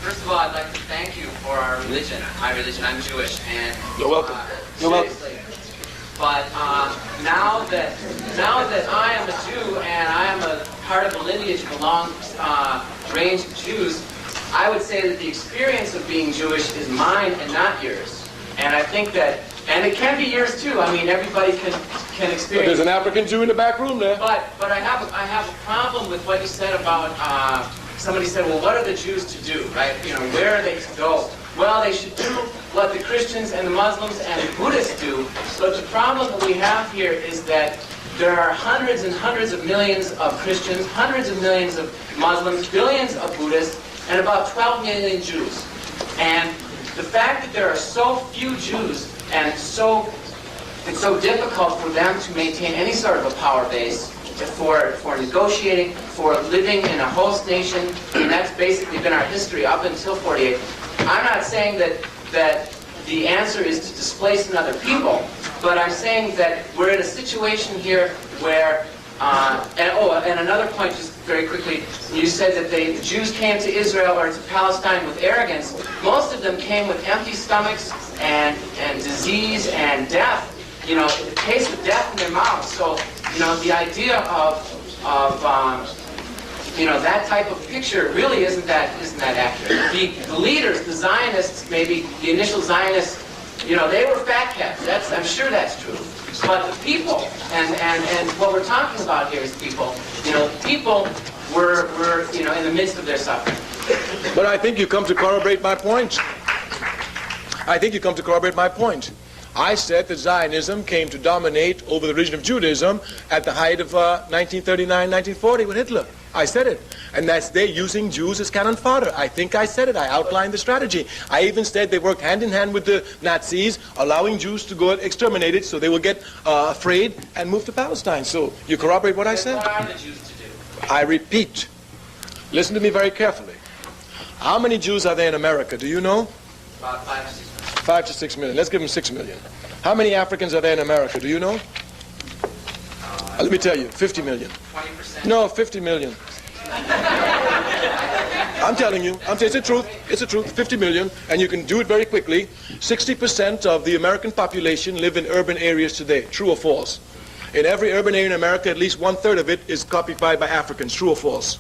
First of all, I'd like to thank you for our religion, my religion. I'm Jewish, and you're welcome. You're welcome. But now that I am a Jew and I am a part of a lineage belongs range of Jews, I would say that the experience of being Jewish is mine and not yours. And I think that, and it can be yours too. I mean, everybody can experience. But there's an African Jew in the back room there. But I have a problem with what you said about. Somebody said, well, what are the Jews to do, right? You know, where are they to go? Well, they should do what the Christians and the Muslims and the Buddhists do. But the problem that we have here is that there are hundreds and hundreds of millions of Christians, hundreds of millions of Muslims, billions of Buddhists, and about 12 million Jews. And the fact that there are so few Jews and it's so difficult for them to maintain any sort of a power base for negotiating, for living in a host nation, and that's basically been our history up until 48. I'm not saying that the answer is to displace another people, but I'm saying that we're in a situation here where, and another point just very quickly, you said that the Jews came to Israel or to Palestine with arrogance. Most of them came with empty stomachs and disease and death, you know, the taste of death in their mouths. So, you know, the idea of you know, that type of picture really isn't that accurate. The leaders, the Zionists, maybe the initial Zionists, you know, they were fat cats. I'm sure that's true. But the people, and what we're talking about here is people. You know, people were you know, in the midst of their suffering. But I think you come to corroborate my point. I said that Zionism came to dominate over the region of Judaism at the height of 1939, 1940 with Hitler. I said it. And that's they're using Jews as cannon fodder. I think I said it. I outlined the strategy. I even said they worked hand in hand with the Nazis, allowing Jews to go and exterminate it so they will get afraid and move to Palestine. So you corroborate what I said? What are the Jews to do? I repeat. Listen to me very carefully. How many Jews are there in America? Do you know? About 5 to 6 million. 5 to 6 million. Let's give them 6 million. How many Africans are there in America? Do you know? Let me tell you, 50 million. 20%? No, 50 million. I'm telling you, it's the truth. It's the truth, 50 million, and you can do it very quickly. 60% of the American population live in urban areas today. True or false? In every urban area in America, at least 1/3 of it is occupied by Africans. True or false?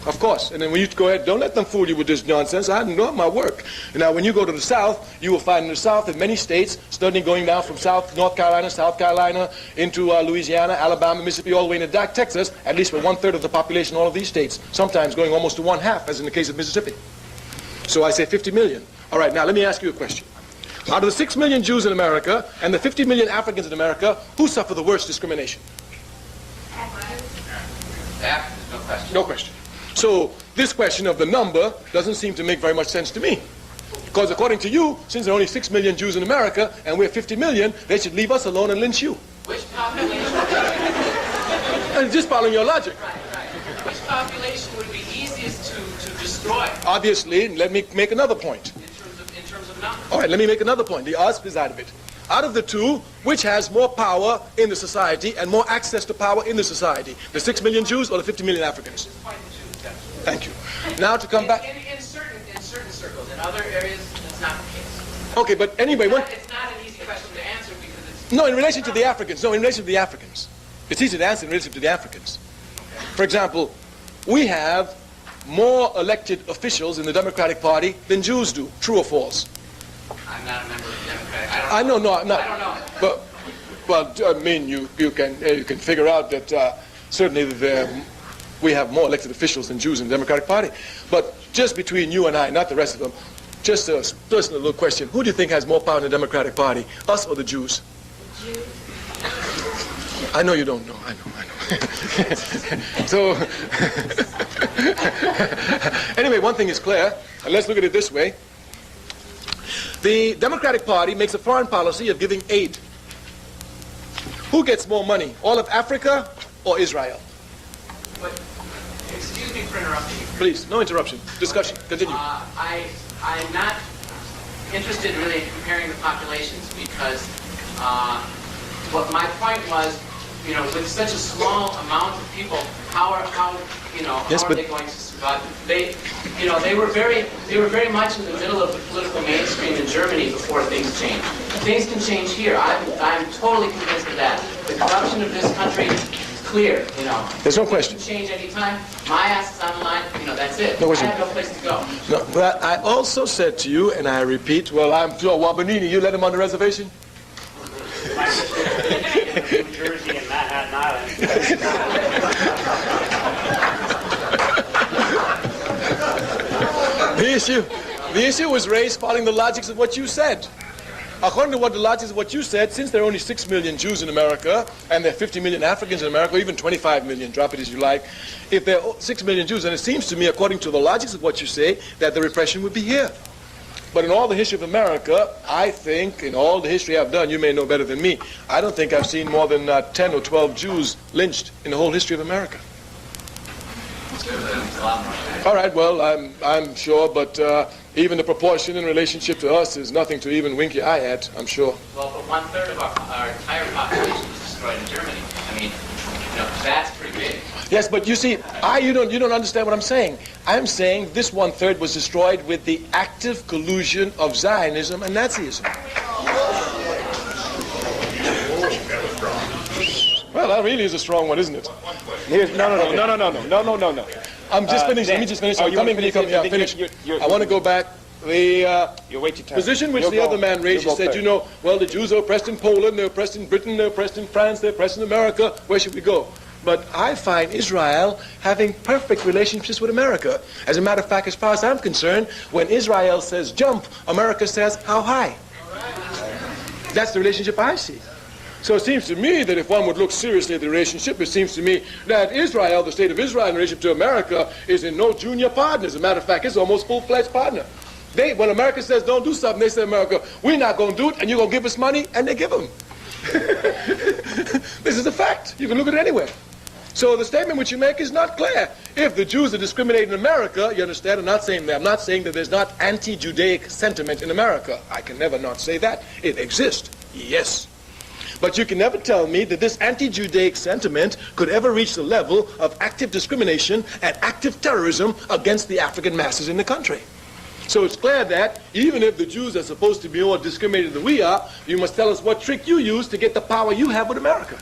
Of course. And then when you go ahead, don't let them fool you with this nonsense. I know my work. Now, when you go to the South, you will find in the South in many states, starting going down from North Carolina, South Carolina, into Louisiana, Alabama, Mississippi, all the way into Texas, at least for 1/3 of the population in all of these states, sometimes going almost to 1/2, as in the case of Mississippi. So I say 50 million. All right, now let me ask you a question. Out of the 6 million Jews in America and the 50 million Africans in America, who suffer the worst discrimination? Africans, no question. No question. So this question of the number doesn't seem to make very much sense to me. Because according to you, since there are only 6 million Jews in America and we're 50 million, they should leave us alone and lynch you. Which population? And just following your logic. Right. Which population would be easiest to destroy? Obviously, let me make another point. In terms of numbers. All right, let me make another point. The opposite side of it. Out of the two, which has more power in the society and more access to power in the society? The 6 million Jews or the 50 million Africans? Thank you. Now to come back. In certain circles, in other areas, that's not the case. Okay, but anyway, It's not an easy question to answer because it's... No, in relation to the Africans. No, in relation to the Africans. It's easy to answer in relation to the Africans. For example, we have more elected officials in the Democratic Party than Jews do. True or false? I'm not a member of the Democratic. I don't know. I don't know. But I mean, you can figure out that certainly we have more elected officials than Jews in the Democratic Party. But just between you and I, not the rest of them, just a personal little question. Who do you think has more power in the Democratic Party, us or the Jews? Jews. I know you don't know. I know. So, anyway, one thing is clear, and let's look at it this way. The Democratic Party makes a foreign policy of giving aid. Who gets more money, all of Africa or Israel? But, excuse me for interrupting you. Please, no interruption. Discussion. Continue. I'm not interested really in comparing the populations because what my point was you know, with such a small amount of people, how are they going to survive? They were very much in the middle of the political mainstream in Germany before things changed. Things can change here. I'm totally convinced of that. The corruption of this country is clear. You know, there's no question. It can change any time. My ass is on the line. You know, that's it. No question. I have no place to go. No, but I also said to you, and I repeat, well, I'm Joe Wabanini. You let him on the reservation? New Jersey and Manhattan Island. The issue was raised following the logics of what you said. According to what the logics of what you said, since there are only 6 million Jews in America, and there are 50 million Africans in America, or even 25 million, drop it as you like, if there are 6 million Jews, then it seems to me, according to the logics of what you say, that the repression would be here. But in all the history of America, I think, in all the history I've done, you may know better than me, I don't think I've seen more than 10 or 12 Jews lynched in the whole history of America. All right, well, I'm sure, but even the proportion in relationship to us is nothing to even wink your eye at, I'm sure. Well, but 1/3 of our entire population was destroyed in Germany. I mean, you know, that's pretty big. Yes, but you see, you don't understand what I'm saying. I'm saying this 1/3 was destroyed with the active collusion of Zionism and Nazism. Well, that really is a strong one, isn't it? No. I'm just finished. Let me just finish. I'm coming. Yeah, finish. I want to go back. The position which the other man raised, he said, you know, well, the Jews are oppressed in Poland, they're oppressed in Britain, they're oppressed in France, they're oppressed in America. Where should we go? But I find Israel having perfect relationships with America. As a matter of fact, as far as I'm concerned, when Israel says jump, America says how high. That's the relationship I see. So it seems to me that if one would look seriously at the relationship, it seems to me that Israel, the state of Israel in relation to America, is in no junior partner. As a matter of fact, it's almost full-fledged partner. When America says don't do something, they say, America, we're not going to do it, and you're going to give us money, and they give them. This is a fact. You can look at it anywhere. So the statement which you make is not clear. If the Jews are discriminated in America, you understand, I'm not saying that there's not anti-Judaic sentiment in America. I can never not say that. It exists, yes. But you can never tell me that this anti-Judaic sentiment could ever reach the level of active discrimination and active terrorism against the African masses in the country. So it's clear that even if the Jews are supposed to be more discriminated than we are, you must tell us what trick you use to get the power you have with America.